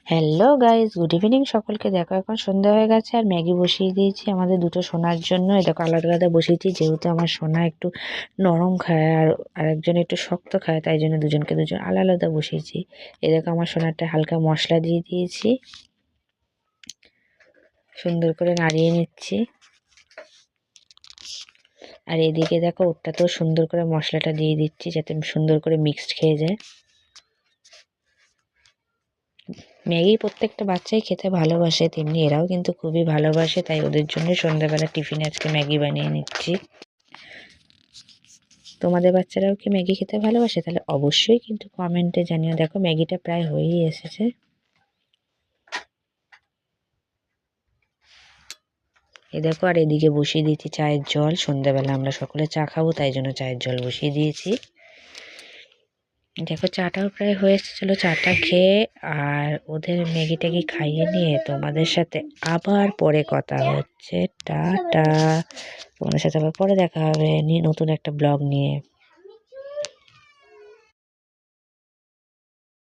Hello guys, good evening সকলকে। দেখো এখন সন্ধ্যা হয়ে গেছে আর ম্যাগি বসিয়ে দিয়েছি আমাদের দুটো সোনার জন্য। এই দেখো আলাদা আলাদা বসিয়েছি, যেহেতু আমার সোনা একটু নরম খায় আর আরেকজন একটু শক্ত খায়, তাই জন্য দুজন আলাদা আলাদা বসিয়েছি। এই দেখো আমার সোনারটা হালকা মশলা দিয়ে দিয়েছি, সুন্দর করে নাড়িয়ে নিচ্ছি। আর এদিকে দেখো ওটাতেও সুন্দর করে মশলাটা দিয়ে দিচ্ছি, যাতে সুন্দর করে মিক্সড খেয়ে যায়। ম্যাগি প্রত্যেকটা বাচ্চাই খেতে ভালোবাসে, তেমনি এরাও কিন্তু খুবই ভালোবাসে, তাই ওদের জন্য সন্ধ্যাবেলা টিফিনে আজকে ম্যাগি বানিয়ে নিচ্ছি। তোমাদের বাচ্চারাও কি ম্যাগি খেতে ভালোবাসে? তাহলে অবশ্যই কিন্তু কমেন্টে জানিও। দেখো ম্যাগিটা প্রায় হয়েই এসেছে। এই দেখো, আর এদিকে বসিয়ে দিয়েছি চায়ের জল। সন্ধ্যাবেলা আমরা সকলে চা খাবো, তাই জন্য চায়ের জল বসিয়ে দিয়েছি। দেখো চাটাও প্রায় হয়ে এসেছে। চলো চাটা খেয়ে আর ওদের ম্যাগি ট্যাগি খাইয়ে নিয়ে তোমাদের সাথে আবার পরে কথা হচ্ছে। টাটা। তোমাদের সাথে আবার পরে দেখা হবে নতুন একটা ব্লগ নিয়ে।